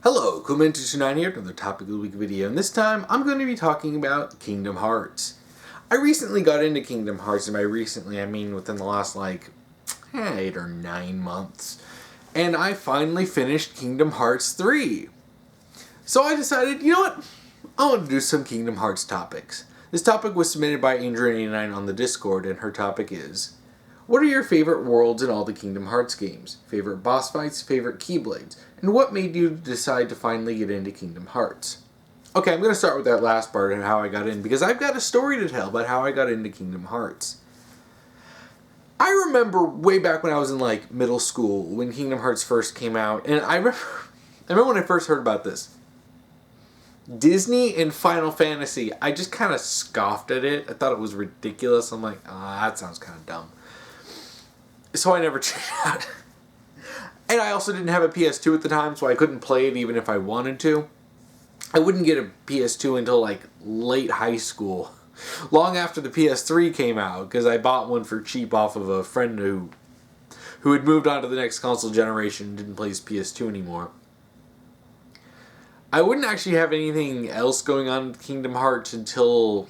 Hello, Coolman229 here, another Topic of the Week video, and this time I'm going to be talking about Kingdom Hearts. I recently got into Kingdom Hearts, and by recently I mean within the last 8 or 9 months, and I finally finished Kingdom Hearts 3. So I decided, you know what, I want to do some Kingdom Hearts topics. This topic was submitted by Angel89 on the Discord, and her topic is: what are your favorite worlds in all the Kingdom Hearts games? Favorite boss fights? Favorite Keyblades? And what made you decide to finally get into Kingdom Hearts? Okay, I'm going to start with that last part and how I got in, because I've got a story to tell about how I got into Kingdom Hearts. I remember way back when I was in middle school, when Kingdom Hearts first came out, and I remember when I first heard about this. Disney and Final Fantasy, I just kind of scoffed at it. I thought it was ridiculous. I'm like, that sounds kind of dumb. So I never checked it out. And I also didn't have a PS2 at the time, so I couldn't play it even if I wanted to. I wouldn't get a PS2 until late high school, long after the PS3 came out, because I bought one for cheap off of a friend who had moved on to the next console generation and didn't play his PS2 anymore. I wouldn't actually have anything else going on with Kingdom Hearts until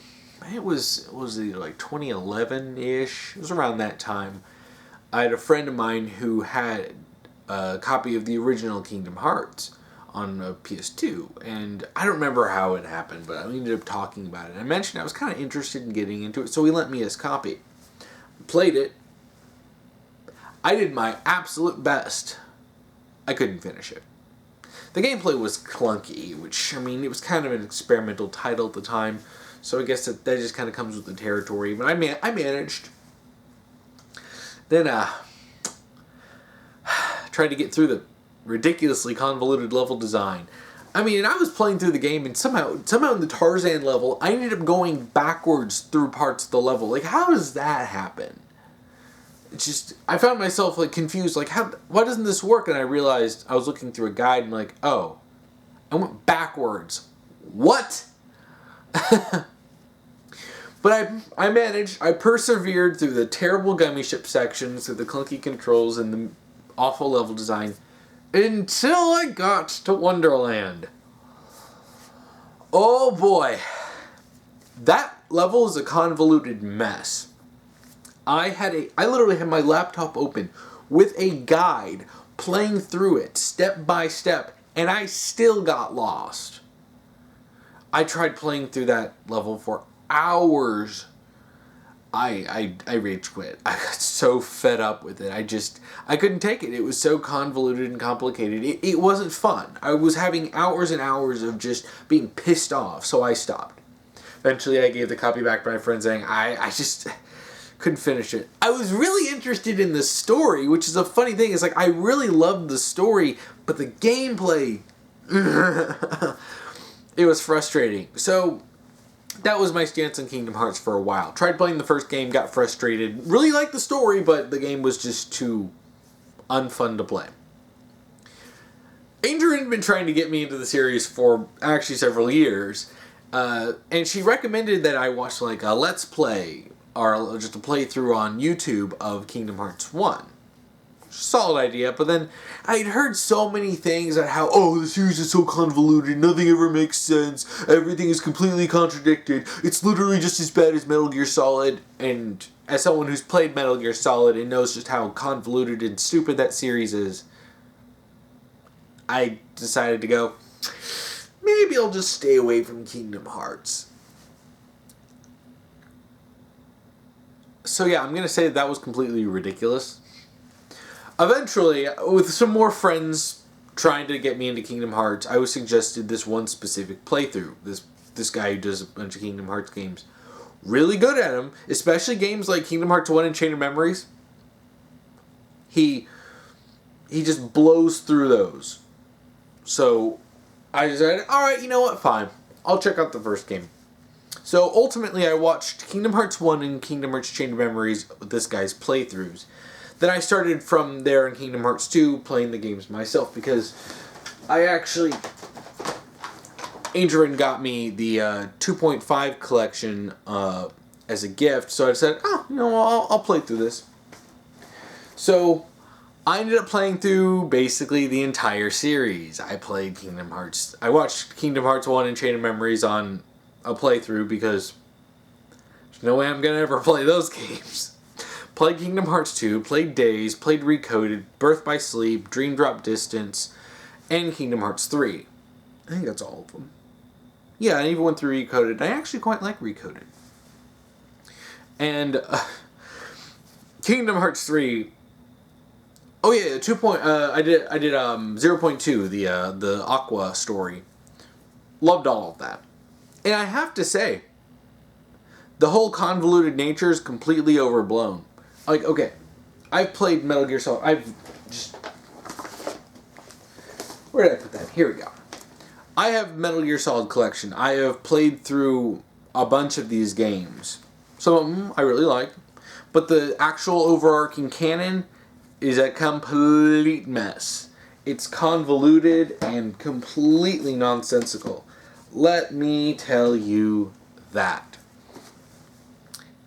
it was 2011-ish. It was around that time. I had a friend of mine who had a copy of the original Kingdom Hearts on a PS2, and I don't remember how it happened, but I ended up talking about it. I mentioned I was kind of interested in getting into it, so he lent me his copy. Played it. I did my absolute best. I couldn't finish it. The gameplay was clunky, which, it was kind of an experimental title at the time, so I guess that just kind of comes with the territory, but I managed. Then, tried to get through the ridiculously convoluted level design. I was playing through the game, and somehow in the Tarzan level, I ended up going backwards through parts of the level. How does that happen? It's just, I found myself, confused, why doesn't this work? And I realized, I was looking through a guide, and oh, I went backwards. What? But I managed. I persevered through the terrible gummy ship sections, through the clunky controls and the awful level design, until I got to Wonderland. Oh boy. That level is a convoluted mess. I literally had my laptop open with a guide playing through it step by step, and I still got lost. I tried playing through that level for hours. I rage quit. I got so fed up with it. I couldn't take it. It was so convoluted and complicated. It wasn't fun. I was having hours and hours of just being pissed off, so I stopped. Eventually I gave the copy back to my friend, saying I just couldn't finish it. I was really interested in the story, which is a funny thing. It's I really loved the story, but the gameplay, it was frustrating. So that was my stance on Kingdom Hearts for a while. Tried playing the first game, got frustrated. Really liked the story, but the game was just too unfun to play. Angel had been trying to get me into the series for actually several years, and she recommended that I watch a Let's Play, or just a playthrough on YouTube of Kingdom Hearts 1. Solid idea, but then I'd heard so many things on how, the series is so convoluted, nothing ever makes sense, everything is completely contradicted, it's literally just as bad as Metal Gear Solid, and as someone who's played Metal Gear Solid and knows just how convoluted and stupid that series is, I decided to go, maybe I'll just stay away from Kingdom Hearts. So yeah, I'm going to say that was completely ridiculous. Eventually, with some more friends trying to get me into Kingdom Hearts, I was suggested this one specific playthrough. This guy who does a bunch of Kingdom Hearts games. Really good at them, especially games like Kingdom Hearts 1 and Chain of Memories. He just blows through those. So I decided, alright, you know what, fine. I'll check out the first game. So ultimately I watched Kingdom Hearts 1 and Kingdom Hearts Chain of Memories with this guy's playthroughs. Then I started from there in Kingdom Hearts 2 playing the games myself, because Adrian got me the 2.5 collection as a gift, so I said, I'll play through this. So I ended up playing through basically the entire series. I played Kingdom Hearts. I watched Kingdom Hearts 1 and Chain of Memories on a playthrough because there's no way I'm going to ever play those games. Played Kingdom Hearts 2, played Days, played Recoded, Birth by Sleep, Dream Drop Distance, and Kingdom Hearts 3. I think that's all of them. Yeah, I even went through Recoded. I actually quite like Recoded. And Kingdom Hearts 3. Oh yeah, 2. I did 0.2, the Aqua story. Loved all of that. And I have to say, the whole convoluted nature is completely overblown. Like, okay, I've played Metal Gear Solid. Where did I put that? Here we go. I have Metal Gear Solid Collection. I have played through a bunch of these games. Some of them I really like. But the actual overarching canon is a complete mess. It's convoluted and completely nonsensical. Let me tell you that.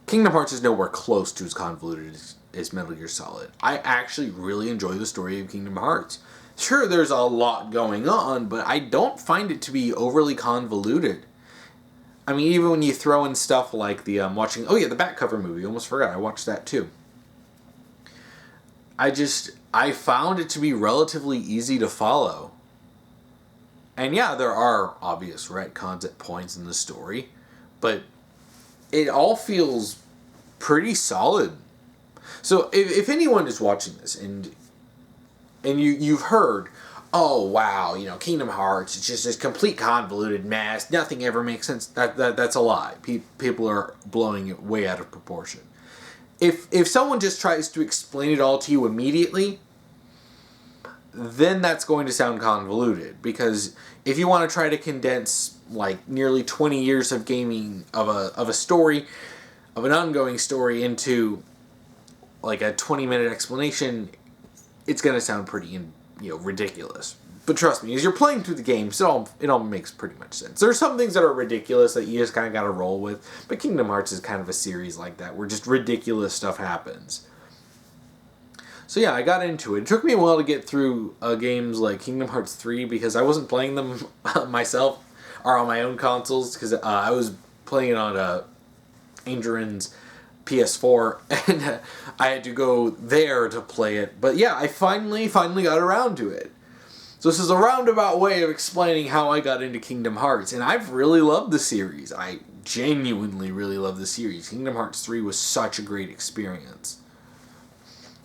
Kingdom Hearts is nowhere close to as convoluted as Metal Gear Solid. I actually really enjoy the story of Kingdom Hearts. Sure, there's a lot going on, but I don't find it to be overly convoluted. I mean, even when you throw in stuff like the the back cover movie. Almost forgot, I watched that too. I found it to be relatively easy to follow. And yeah, there are obvious retcons at points in the story, but it all feels pretty solid. So if anyone is watching this and you've heard, oh wow, Kingdom Hearts, it's just this complete convoluted mess, nothing ever makes sense, that's a lie. People are blowing it way out of proportion. If someone just tries to explain it all to you immediately, then that's going to sound convoluted. Because if you want to try to condense like nearly 20 years of gaming of a story, of an ongoing story into like a 20-minute explanation, it's going to sound pretty ridiculous. But trust me, as you're playing through the games, it all makes pretty much sense. There are some things that are ridiculous that you just kind of got to roll with, but Kingdom Hearts is kind of a series like that, where just ridiculous stuff happens. So yeah, I got into it. It took me a while to get through games like Kingdom Hearts 3, because I wasn't playing them myself, or on my own consoles, because I was playing it on Andron's PS4, and I had to go there to play it. But yeah, I finally got around to it. So this is a roundabout way of explaining how I got into Kingdom Hearts, and I've really loved the series. I genuinely really love the series. Kingdom Hearts 3 was such a great experience.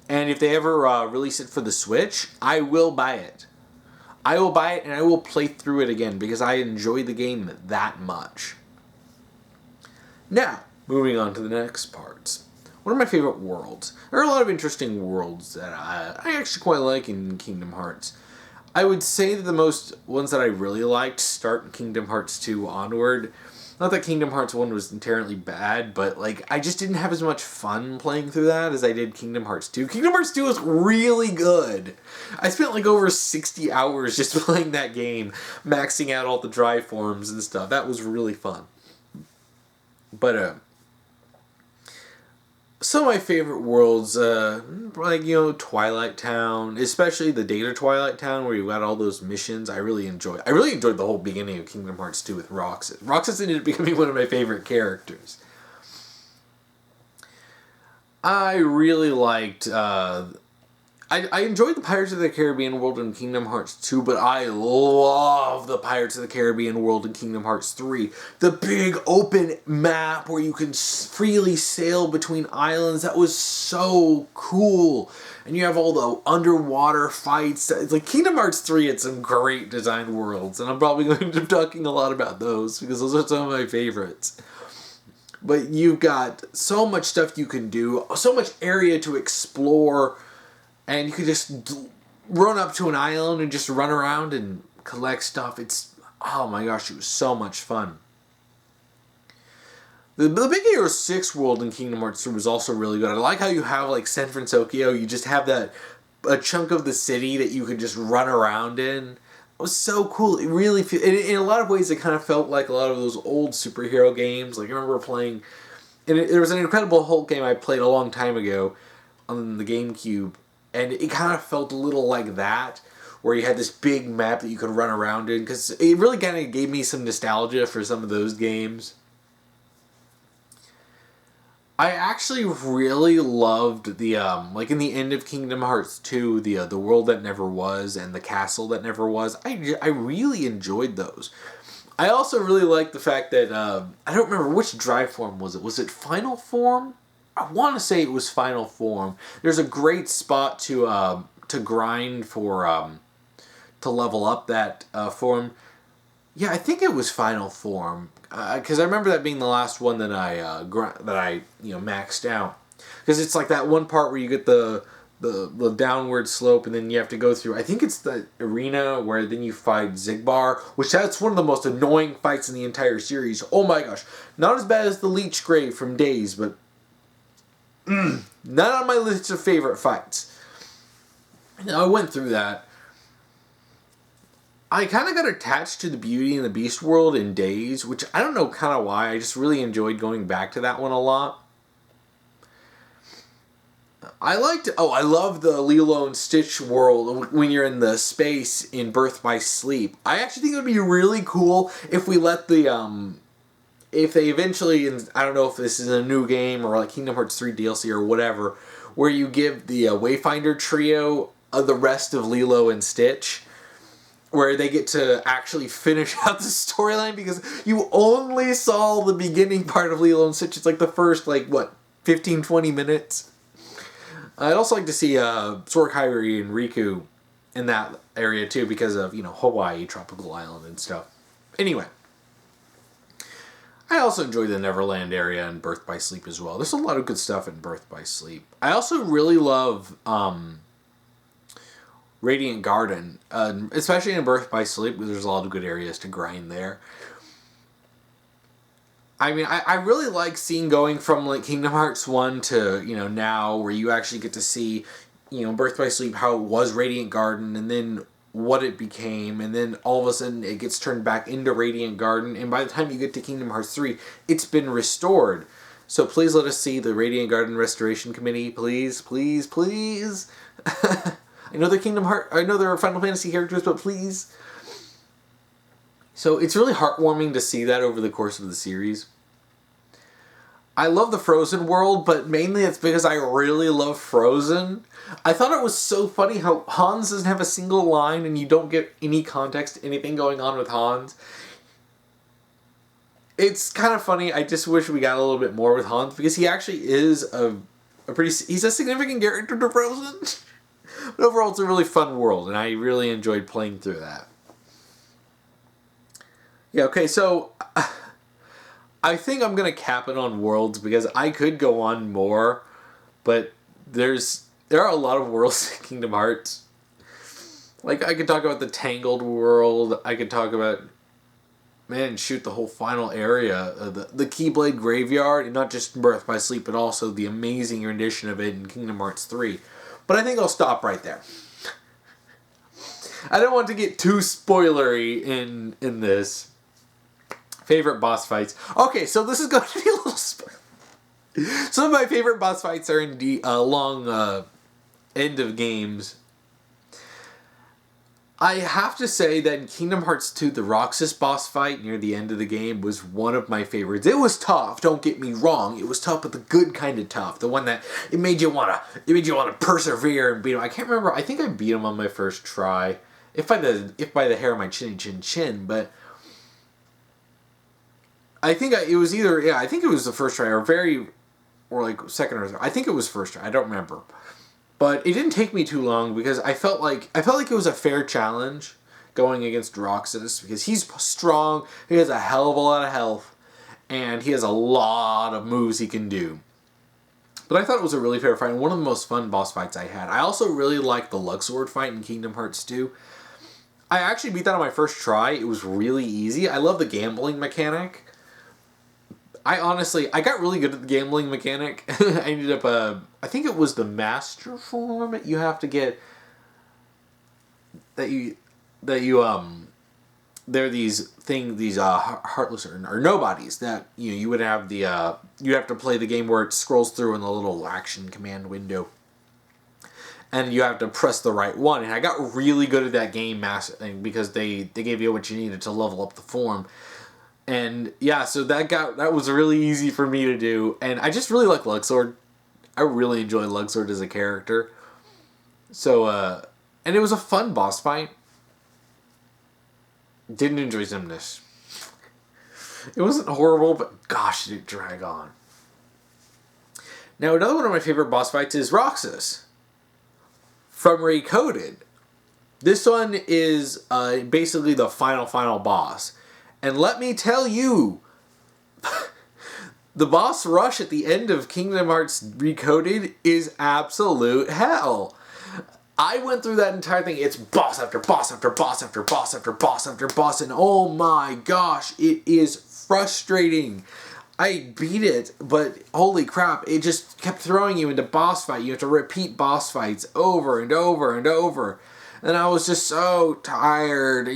And if they ever release it for the Switch, I will buy it. I will buy it and I will play through it again because I enjoy the game that much. Now, moving on to the next parts. One of my favorite worlds. There are a lot of interesting worlds that I actually quite like in Kingdom Hearts. I would say that the most ones that I really liked start in Kingdom Hearts 2 onward. Not that Kingdom Hearts 1 was inherently bad, but I just didn't have as much fun playing through that as I did Kingdom Hearts 2. Kingdom Hearts 2 was really good. I spent over 60 hours just playing that game, maxing out all the dry forms and stuff. That was really fun. But some of my favorite worlds, Twilight Town, especially the Data Twilight Town where you got all those missions. I really enjoyed the whole beginning of Kingdom Hearts 2 with Roxas. Roxas ended up becoming one of my favorite characters. I really liked I enjoyed the Pirates of the Caribbean world in Kingdom Hearts 2, but I love the Pirates of the Caribbean world in Kingdom Hearts 3. The big open map where you can freely sail between islands, that was so cool. And you have all the underwater fights. It's like Kingdom Hearts 3 had some great designed worlds, and I'm probably going to be talking a lot about those because those are some of my favorites. But you've got so much stuff you can do, so much area to explore. And you could just run up to an island and just run around and collect stuff. Oh my gosh, it was so much fun. The Big Hero 6 world in Kingdom Hearts 3 was also really good. I like how you have San Francisco, you just have a chunk of the city that you could just run around in. It was so cool. It really, in a lot of ways, it kind of felt like a lot of those old superhero games. I remember playing, and there was an Incredible Hulk game I played a long time ago on the GameCube. And it kind of felt a little like that, where you had this big map that you could run around in, because it really kind of gave me some nostalgia for some of those games. I actually really loved the, like in the end of Kingdom Hearts 2, the world that never was and the castle that never was. I really enjoyed those. I also really liked the fact that, I don't remember which drive form was it. Was it Final Form? I want to say it was Final Form. There's a great spot to grind for, to level up that form. Yeah, I think it was Final Form, because I remember that being the last one that I maxed out. Because it's like that one part where you get the downward slope, and then you have to go through. I think it's the arena where then you fight Zigbar, which that's one of the most annoying fights in the entire series. Oh my gosh, not as bad as the Leech Grave from Days, but not on my list of favorite fights. I went through that. I kind of got attached to the Beauty and the Beast world in Days, which I don't know kind of why. I just really enjoyed going back to that one a lot. I love the Lilo and Stitch world when you're in the space in Birth by Sleep. I actually think it would be really cool if we let the, if they eventually, and I don't know if this is a new game or like Kingdom Hearts 3 DLC or whatever, where you give the Wayfinder trio the rest of Lilo and Stitch, where they get to actually finish out the storyline, because you only saw the beginning part of Lilo and Stitch. It's like the first, 15-20 minutes. I'd also like to see Sora, Kairi, and Riku in that area too, because of, Hawaii, Tropical Island, and stuff. Anyway. I also enjoy the Neverland area and Birth by Sleep as well. There's a lot of good stuff in Birth by Sleep. I also really love Radiant Garden, especially in Birth by Sleep, because there's a lot of good areas to grind there. I mean, I really like seeing going from like Kingdom Hearts 1 to, now, where you actually get to see, Birth by Sleep, how it was Radiant Garden, and then what it became, and then all of a sudden it gets turned back into Radiant Garden, and by the time you get to Kingdom Hearts 3, it's been restored. So please let us see the Radiant Garden Restoration Committee, please, please, please. I know they're Final Fantasy characters, but please. So it's really heartwarming to see that over the course of the series. I love the Frozen world, but mainly it's because I really love Frozen. I thought it was so funny how Hans doesn't have a single line and you don't get any context to anything going on with Hans. It's kind of funny. I just wish we got a little bit more with Hans, because he actually is he's a significant character to Frozen. But overall, it's a really fun world, and I really enjoyed playing through that. Yeah, okay, so I think I'm going to cap it on worlds, because I could go on more, but there are a lot of worlds in Kingdom Hearts. Like, I could talk about the Tangled world, I could talk about, the whole final area, the Keyblade Graveyard, and not just Birth by Sleep, but also the amazing rendition of it in Kingdom Hearts 3. But I think I'll stop right there. I don't want to get too spoilery in this. Favorite boss fights. Okay, so this is going to be a little spoiler. Some of my favorite boss fights are indeed long end of games. I have to say that in Kingdom Hearts 2, the Roxas boss fight near the end of the game was one of my favorites. It was tough, don't get me wrong. It was tough, but the good kind of tough. The one that it made you wanna persevere and beat him. I can't remember. I think I beat him on my first try, if by the hair of my chin. But I think it was I think it was the first try or second or third. I think it was first try. I don't remember. But it didn't take me too long, because I felt like it was a fair challenge going against Roxas, because he's strong, he has a hell of a lot of health, and he has a lot of moves he can do. But I thought it was a really fair fight, and one of the most fun boss fights I had. I also really liked the Luxord fight in Kingdom Hearts 2. I actually beat that on my first try. It was really easy. I love the gambling mechanic. I got really good at the gambling mechanic. I ended up, I think it was the Master Form you have to get, there are these Heartless or Nobodies that, you would have you have to play the game where it scrolls through in the little action command window. and you have to press the right one. And I got really good at that game because they gave you what you needed to level up the form. And yeah, so that was really easy for me to do. And I just really like Luxord. I really enjoy Luxord as a character. So, and it was a fun boss fight. Didn't enjoy Xemnas. It wasn't horrible, but gosh, did it drag on. Now, another one of my favorite boss fights is Roxas from Recoded. This one is basically the final boss. And let me tell you, the boss rush at the end of Kingdom Hearts Recoded is absolute hell. I went through that entire thing. It's boss after boss after boss after boss after boss after boss, and oh my gosh, it is frustrating. I beat it, but holy crap, it just kept throwing you into boss fight. You have to repeat boss fights over and over and over. And I was just so tired.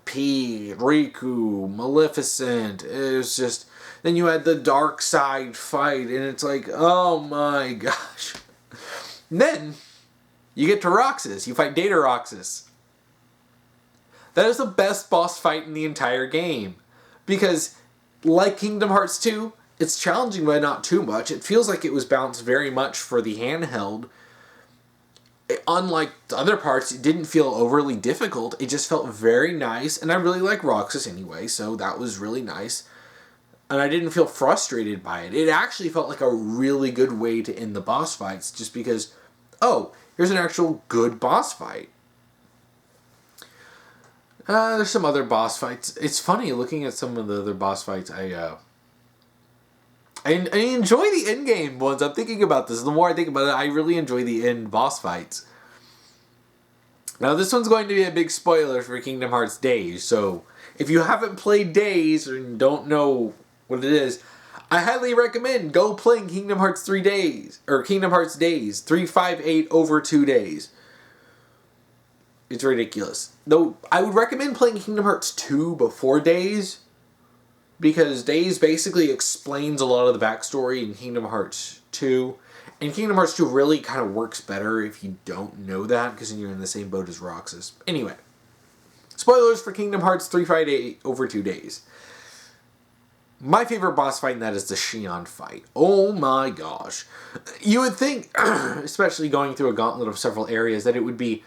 P, Riku, Maleficent. It was just... Then you had the dark side fight, and it's like, oh my gosh. And then you get to Roxas. You fight Data Roxas. That is the best boss fight in the entire game. Because, like Kingdom Hearts 2, it's challenging but not too much. It feels like it was balanced very much for the handheld. Unlike the other parts, it didn't feel overly difficult. It just felt very nice. And I really like Roxas anyway, so that was really nice. And I didn't feel frustrated by it. It actually felt like a really good way to end the boss fights, just because, oh, here's an actual good boss fight. There's some other boss fights. It's funny looking at some of the other boss fights. I enjoy the end game ones. I'm thinking about this. The more I think about it, I really enjoy the end boss fights. Now, this one's going to be a big spoiler for Kingdom Hearts Days. So, if you haven't played Days or don't know what it is, I highly recommend go playing Kingdom Hearts 3 Days. Or Kingdom Hearts Days. 358 over 2 days. It's ridiculous. Though, I would recommend playing Kingdom Hearts 2 before Days. Because Days basically explains a lot of the backstory in Kingdom Hearts 2. And Kingdom Hearts 2 really kind of works better if you don't know that, because then you're in the same boat as Roxas. Anyway. Spoilers for Kingdom Hearts 358 over 2 days. My favorite boss fight in that is the Xion fight. Oh my gosh. You would think, especially going through a gauntlet of several areas, that it would be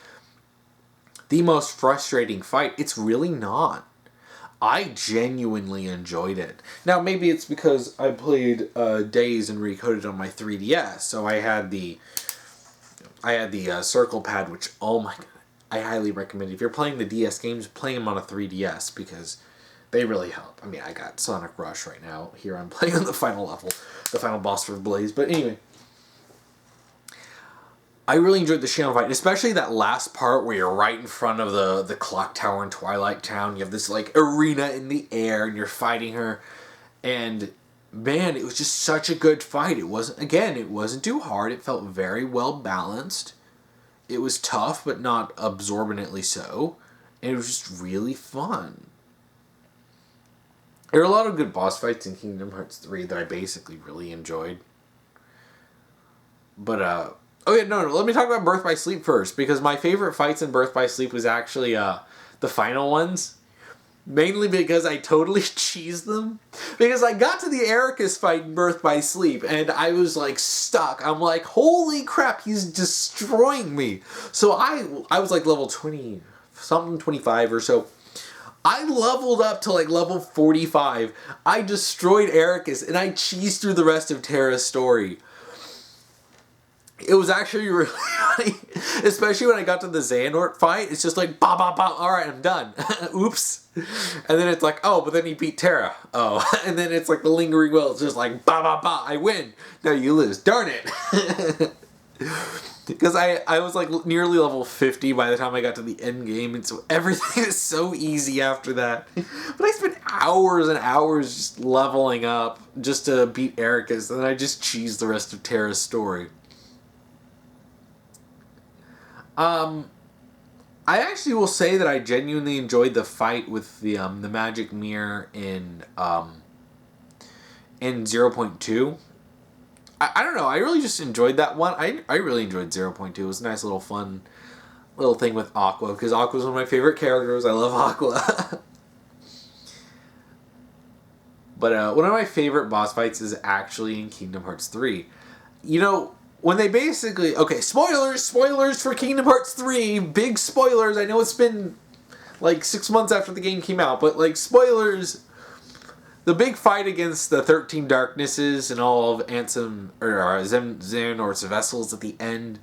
the most frustrating fight. It's really not. I genuinely enjoyed it. Now, maybe it's because I played Days and Recoded on my 3DS, so I had the circle pad, which, oh my god, I highly recommend. If you're playing the DS games, play them on a 3DS, because they really help. I mean, I got Sonic Rush right now. Here I'm playing on the final level, the final boss for Blaze, but anyway. I really enjoyed the Xion fight, especially that last part where you're right in front of the clock tower in Twilight Town. You have this, like, arena in the air, and you're fighting her. And, man, it was just such a good fight. It wasn't too hard. It felt very well balanced. It was tough, but not absorbently so. And it was just really fun. There are a lot of good boss fights in Kingdom Hearts 3 that I basically really enjoyed. But, okay, no, let me talk about Birth by Sleep first, because my favorite fights in Birth by Sleep was actually the final ones. Mainly because I totally cheesed them. Because I got to the Ericus fight in Birth by Sleep, and I was, like, stuck. I'm like, holy crap, he's destroying me. So I was, like, level 20, something 25 or so. I leveled up to, like, level 45. I destroyed Ericus, and I cheesed through the rest of Terra's story. It was actually really funny, especially when I got to the Xehanort fight. It's just like, ba ba ba, alright, I'm done. Oops. And then it's like, oh, but then he beat Terra. Oh, and then it's like the lingering will. It's just like, ba ba ba, I win. No, you lose. Darn it. Because I was like nearly level 50 by the time I got to the end game, and so everything is so easy after that. But I spent hours and hours just leveling up just to beat Ericus, and then I just cheesed the rest of Terra's story. I actually will say that I genuinely enjoyed the fight with the magic mirror in 0.2. I don't know. I really just enjoyed that one. I really enjoyed 0.2. It was a nice little fun little thing with Aqua, because Aqua's one of my favorite characters. I love Aqua. But one of my favorite boss fights is actually in Kingdom Hearts 3. You know, when they basically... Okay, spoilers for Kingdom Hearts 3. Big spoilers. I know it's been like 6 months after the game came out, but like spoilers. The big fight against the 13 Darknesses and all of Ansem or Xehanort's vessels at the end.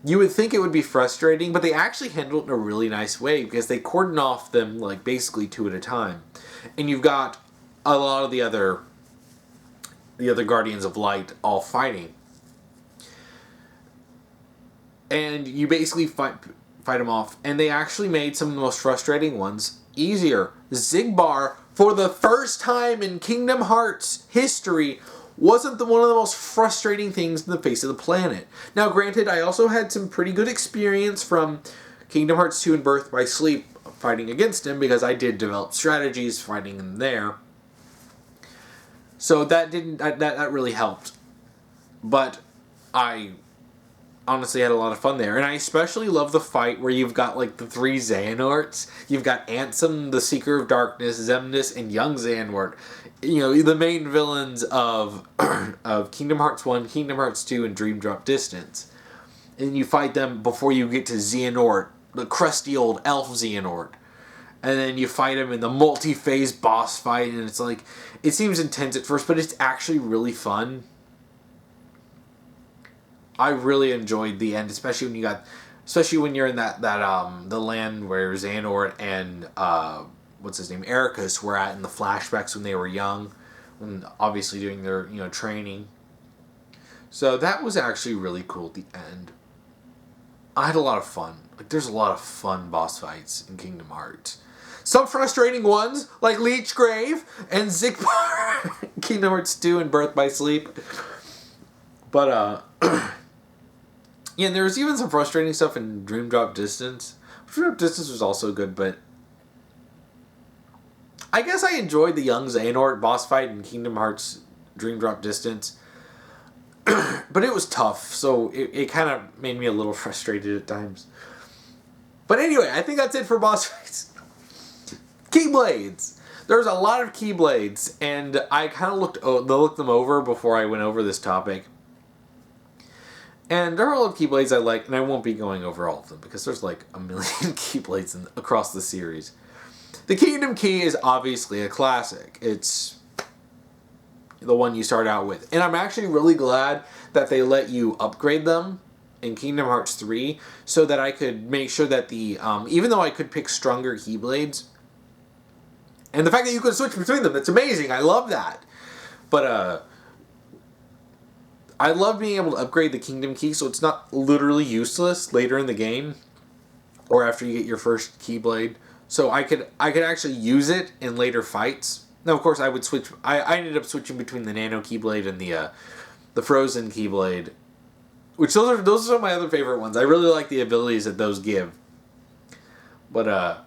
You would think it would be frustrating, but they actually handled it in a really nice way, because they cordon off them like basically 2 at a time. And you've got a lot of the other Guardians of Light all fighting. And you basically fight them off, and they actually made some of the most frustrating ones easier. Xigbar, for the first time in Kingdom Hearts history, wasn't one of the most frustrating things in the face of the planet. Now, granted, I also had some pretty good experience from Kingdom Hearts 2 and Birth by Sleep fighting against him, because I did develop strategies fighting him there. So that really helped. But I honestly had a lot of fun there. And I especially love the fight where you've got like the 3 Xehanorts. You've got Ansem, the Seeker of Darkness, Xemnas, and young Xehanort. You know, the main villains of of Kingdom Hearts 1, Kingdom Hearts 2, and Dream Drop Distance. And you fight them before you get to Xehanort, the crusty old elf Xehanort. And then you fight him in the multi-phase boss fight, and it's like, it seems intense at first, but it's actually really fun. I really enjoyed the end, especially when you're in that the land where Xehanort and what's his name, Ericus were at in the flashbacks when they were young, and obviously doing their training. So that was actually really cool at the end. I had a lot of fun. Like, there's a lot of fun boss fights in Kingdom Hearts. Some frustrating ones, like Leechgrave and Xigbar, Kingdom Hearts 2 and Birth by Sleep. But, yeah, there was even some frustrating stuff in Dream Drop Distance. Dream Drop Distance was also good, but I guess I enjoyed the young Xehanort boss fight in Kingdom Hearts Dream Drop Distance. But it was tough, so it kind of made me a little frustrated at times. But anyway, I think that's it for boss fights. Keyblades! There's a lot of Keyblades, and I kind of looked them over before I went over this topic. And there are a lot of Keyblades I like, and I won't be going over all of them, because there's like a million Keyblades across the series. The Kingdom Key is obviously a classic. It's the one you start out with. And I'm actually really glad that they let you upgrade them in Kingdom Hearts 3, so that I could make sure that even though I could pick stronger Keyblades, and the fact that you could switch between them, that's amazing. I love that. But, I love being able to upgrade the Kingdom Key so it's not literally useless later in the game, or after you get your first Keyblade. So I could actually use it in later fights. Now, of course, I would switch. I ended up switching between the Nano Keyblade and the Frozen Keyblade, which those are my other favorite ones. I really like the abilities that those give. But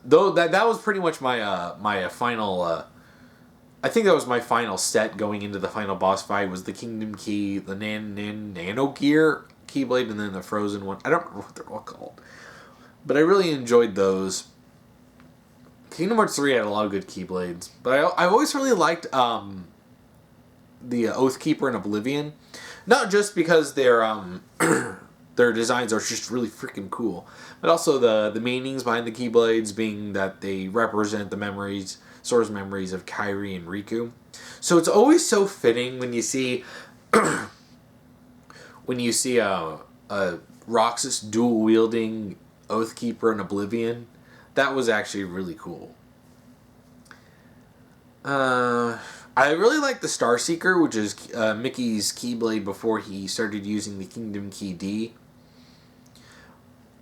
though that was pretty much my my final. I think that was my final set going into the final boss fight, was the Kingdom Key, the Nano Gear Keyblade, and then the Frozen one. I don't remember what they're all called. But I really enjoyed those. Kingdom Hearts 3 had a lot of good Keyblades. But I've always really liked the Oathkeeper and Oblivion. Not just because their designs are just really freaking cool, but also the meanings behind the Keyblades being that they represent the memories, Sora's memories of Kairi and Riku. So it's always so fitting when you see a Roxas dual wielding Oathkeeper and Oblivion. That was actually really cool. I really like the Starseeker, which is Mickey's Keyblade before he started using the Kingdom Key D.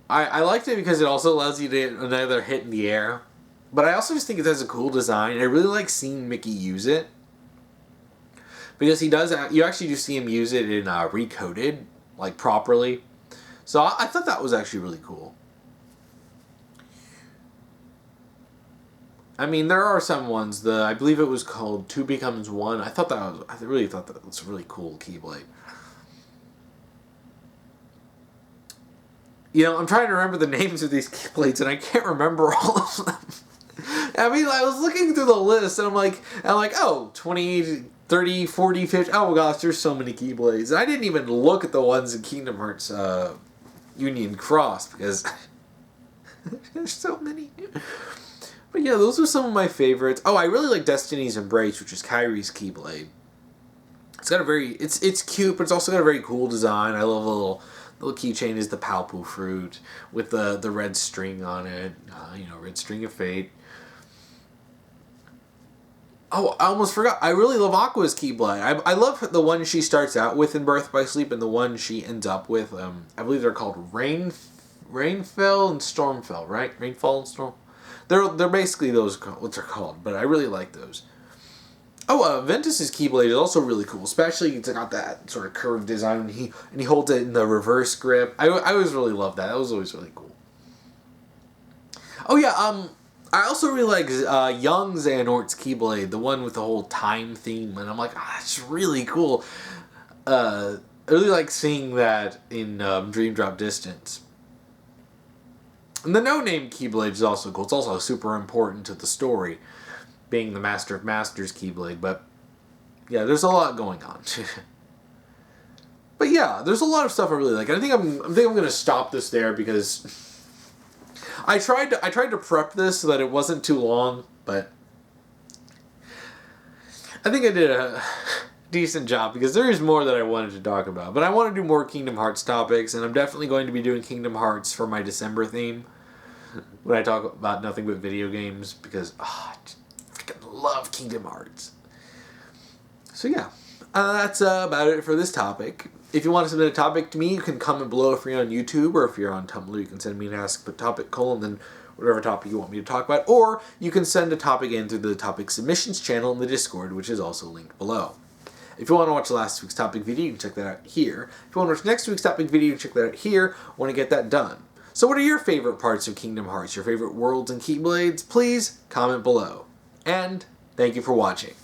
I liked it because it also allows you to get another hit in the air. But I also just think it has a cool design. I really like seeing Mickey use it. Because he does, you actually do see him use it in Recoded, like properly. So I thought that was actually really cool. I mean, there are some ones. I believe it was called Two Becomes One. I really thought that was a really cool Keyblade. You know, I'm trying to remember the names of these Keyblades, and I can't remember all of them. I mean, I was looking through the list, and I'm like, oh, 20, 30, 40, 50. Oh, gosh, there's so many Keyblades. And I didn't even look at the ones in Kingdom Hearts Union Cross, because there's so many. But yeah, those are some of my favorites. Oh, I really like Destiny's Embrace, which is Kyrie's Keyblade. It's got a very, it's cute, but it's also got a very cool design. I love the little keychain is the Palpu fruit with the red string on it. Red string of fate. Oh, I almost forgot. I really love Aqua's Keyblade. I love the one she starts out with in Birth by Sleep and the one she ends up with. I believe they're called Rainfell and Stormfell, right? Rainfall and Storm. They're basically those what they're called, but I really like those. Oh, Ventus's Keyblade is also really cool, especially it's got that sort of curved design, and he holds it in the reverse grip. I always really loved that. That was always really cool. Oh yeah, I also really like Young Xehanort's Keyblade, the one with the whole time theme, and I'm like, that's really cool. I really like seeing that in Dream Drop Distance. And the No Name Keyblade is also cool. It's also super important to the story, being the Master of Masters Keyblade. But yeah, there's a lot going on. But yeah, there's a lot of stuff I really like. And I think I'm gonna stop this there because I tried to prep this so that it wasn't too long, but I think I did a decent job because there is more that I wanted to talk about. But I want to do more Kingdom Hearts topics, and I'm definitely going to be doing Kingdom Hearts for my December theme when I talk about nothing but video games, because I freaking love Kingdom Hearts. So yeah, that's about it for this topic. If you want to submit a topic to me, you can comment below if you're on YouTube, or if you're on Tumblr, you can send me an ask topic : then whatever topic you want me to talk about, or you can send a topic in through the topic submissions channel in the Discord, which is also linked below. If you want to watch last week's topic video, you can check that out here. If you want to watch next week's topic video, you can check that out here. I want to get that done. So what are your favorite parts of Kingdom Hearts? Your favorite worlds and Keyblades? Please comment below. And thank you for watching.